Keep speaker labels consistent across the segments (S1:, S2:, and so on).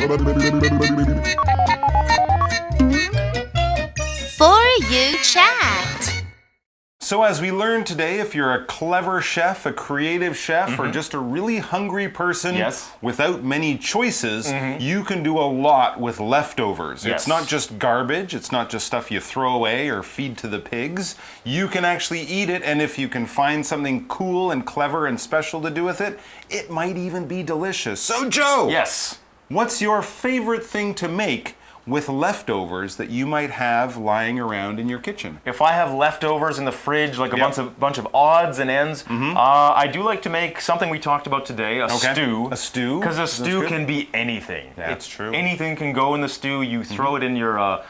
S1: For You Chat.
S2: So as we learned today, if you're a clever chef, a creative chef, or just a really hungry person without many choices, you can do a lot with leftovers.
S3: Yes.
S2: It's not just garbage, it's not just stuff you throw away or feed to the pigs. You can actually eat it, and if you can find something cool and clever and special to do with it, it might even be delicious. So Joe!
S3: Yes.
S2: What's your favorite thing to make with leftovers that you might have lying around in your kitchen?
S3: If I have leftovers in the fridge, like a bunch of odds and ends, I do like to make something we talked about today, a stew.
S2: A stew?
S3: Because a stew can be anything.
S2: That's true.
S3: Anything can go in the stew. You throw it in your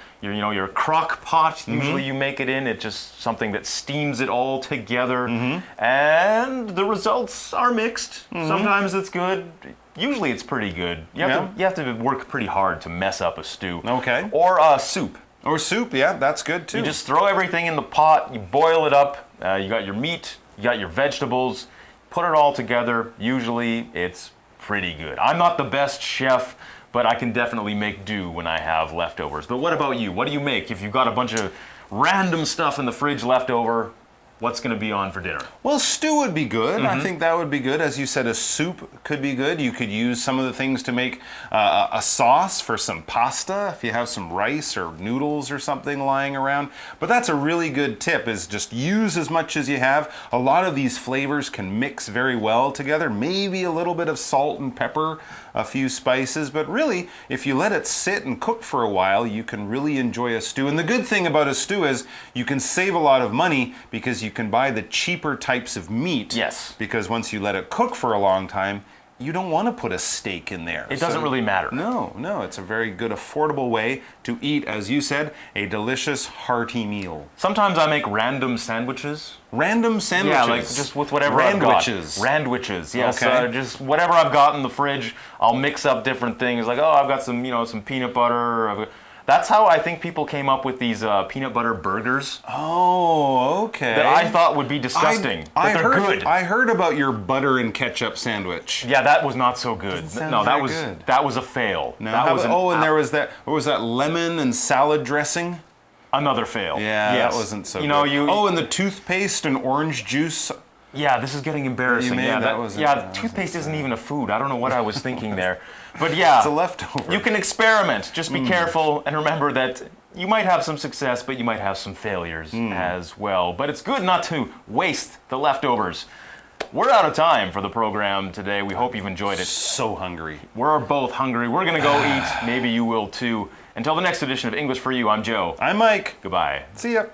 S3: crock pot. Usually you make it in. It's just something that steams it all together. And the results are mixed. Sometimes it's good. Usually it's pretty good. You have to work pretty hard to mess up a stew.
S2: Okay.
S3: Or soup.
S2: Or soup, yeah, that's good too.
S3: You just throw everything in the pot, you boil it up, you got your meat, you got your vegetables, put it all together. Usually it's pretty good. I'm not the best chef, but I can definitely make do when I have leftovers. But what about you? What do you make if you've got a bunch of random stuff in the fridge left over? What's going to be on for dinner?
S2: Well, stew would be good. I think that would be good. As you said, a soup could be good. You could use some of the things to make a sauce for some pasta if you have some rice or noodles or something lying around. But that's a really good tip, is just use as much as you have. A lot of these flavors can mix very well together. Maybe a little bit of salt and pepper, a few spices, but really, if you let it sit and cook for a while, you can really enjoy a stew. And the good thing about a stew is you can save a lot of money because you can buy the cheaper types of meat.
S3: Yes.
S2: Because once you let it cook for a long time, you don't want to put a steak in there.
S3: It doesn't really matter.
S2: No, it's a very good, affordable way to eat, as you said, a delicious, hearty meal.
S3: Sometimes I make random sandwiches.
S2: Random sandwiches?
S3: Yeah, like just with whatever I've got. Randwiches, yes.
S2: Okay.
S3: Just whatever I've got in the fridge, I'll mix up different things. Like, I've got some peanut butter. That's how I think people came up with these peanut butter burgers.
S2: Oh, okay.
S3: That I thought would be disgusting. They're good.
S2: I heard about your butter and ketchup sandwich.
S3: Yeah, that was not so good. No, that was a fail.
S2: No, and there was that. What was that? Lemon and salad dressing.
S3: Another fail.
S2: Yeah,
S3: yes.
S2: That wasn't so good.
S3: And
S2: the toothpaste and orange juice.
S3: Yeah, this is getting embarrassing. Toothpaste isn't even a food. I don't know what I was thinking there. But yeah,
S2: it's a leftover.
S3: You can experiment. Just be careful and remember that you might have some success, but you might have some failures as well. But it's good not to waste the leftovers. We're out of time for the program today. We hope you've enjoyed it.
S2: So hungry.
S3: We're both hungry. We're going to go eat. Maybe you will too. Until the next edition of English for You, I'm Joe.
S2: I'm Mike.
S3: Goodbye.
S2: See ya.